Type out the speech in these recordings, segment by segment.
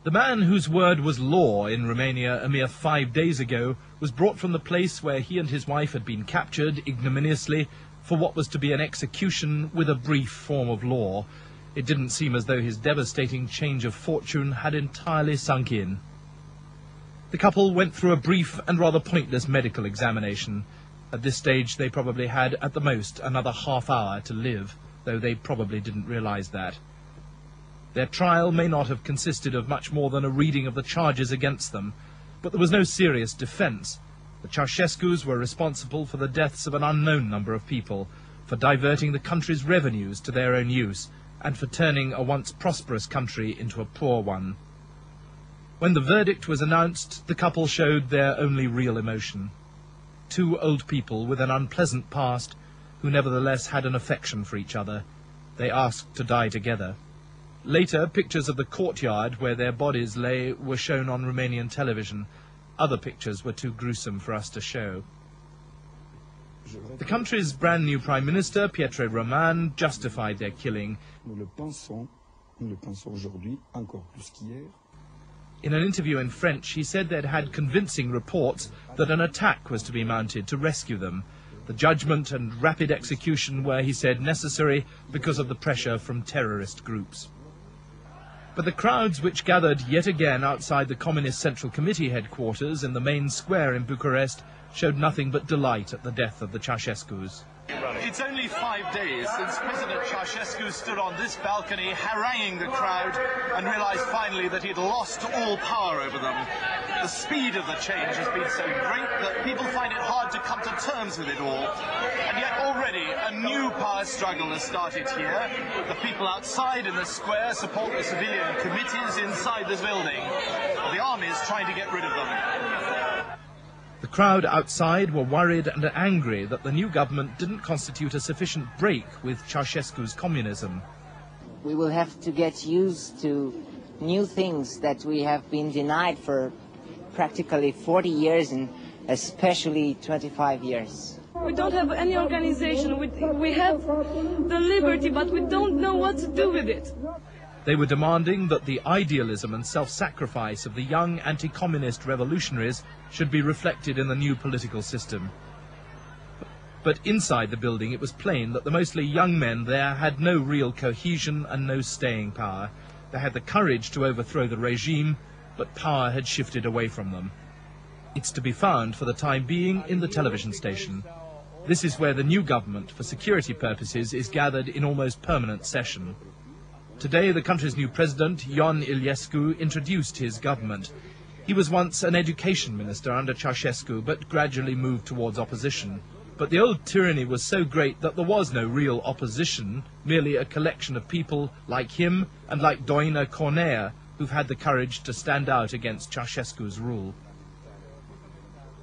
The man whose word was law in Romania a mere 5 days ago was brought from the place where he and his wife had been captured ignominiously for what was to be an execution with a brief form of law. It didn't seem as though his devastating change of fortune had entirely sunk in. The couple went through a brief and rather pointless medical examination. At this stage they probably had at the most another half hour to live, though they probably didn't realize that. Their trial may not have consisted of much more than a reading of the charges against them, but there was no serious defense. The Ceausescus were responsible for the deaths of an unknown number of people, for diverting the country's revenues to their own use, and for turning a once prosperous country into a poor one. When the verdict was announced, the couple showed their only real emotion. Two old people with an unpleasant past, who nevertheless had an affection for each other. They asked to die together. Later, pictures of the courtyard where their bodies lay were shown on Romanian television. Other pictures were too gruesome for us to show. The country's brand new Prime Minister, Pietre Roman, justified their killing. In an interview in French, he said they'd had convincing reports that an attack was to be mounted to rescue them. The judgment and rapid execution were, he said, necessary because of the pressure from terrorist groups. But the crowds which gathered yet again outside the Communist Central Committee headquarters in the main square in Bucharest showed nothing but delight at the death of the Ceausescus. It's only 5 days since President Ceausescu stood on this balcony haranguing the crowd and realized finally that he'd lost all power over them. The speed of the change has been so great that people find it hard to come to terms with it all. And yet already a new power struggle has started here. The people outside in the square support the civilian committees inside this building. The army is trying to get rid of them. The crowd outside were worried and angry that the new government didn't constitute a sufficient break with Ceausescu's communism. We will have to get used to new things that we have been denied for practically 40 years and especially 25 years. We don't have any organization. We have the liberty, but we don't know what to do with it. They were demanding that the idealism and self-sacrifice of the young anti-communist revolutionaries should be reflected in the new political system. But inside the building it was plain that the mostly young men there had no real cohesion and no staying power. They had the courage to overthrow the regime, but power had shifted away from them. It's to be found for the time being in the television station. This is where the new government, for security purposes, is gathered in almost permanent session. Today, the country's new president, Ion Iliescu, introduced his government. He was once an education minister under Ceausescu, but gradually moved towards opposition. But the old tyranny was so great that there was no real opposition, merely a collection of people like him and like Doina Cornea, who've had the courage to stand out against Ceausescu's rule.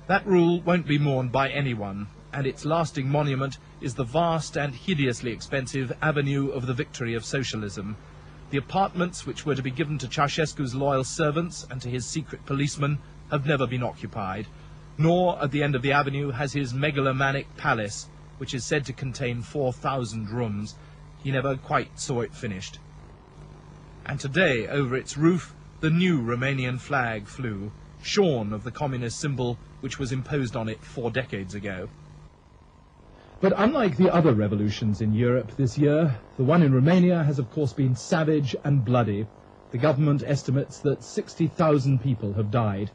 That rule won't be mourned by anyone, and its lasting monument is the vast and hideously expensive Avenue of the Victory of Socialism. The apartments which were to be given to Ceausescu's loyal servants and to his secret policemen have never been occupied, nor at the end of the avenue has his megalomaniac palace, which is said to contain 4,000 rooms. He never quite saw it finished. And today, over its roof, the new Romanian flag flew, shorn of the communist symbol which was imposed on it 4 decades ago. But unlike the other revolutions in Europe this year, the one in Romania has of course been savage and bloody. The government estimates that 60,000 people have died.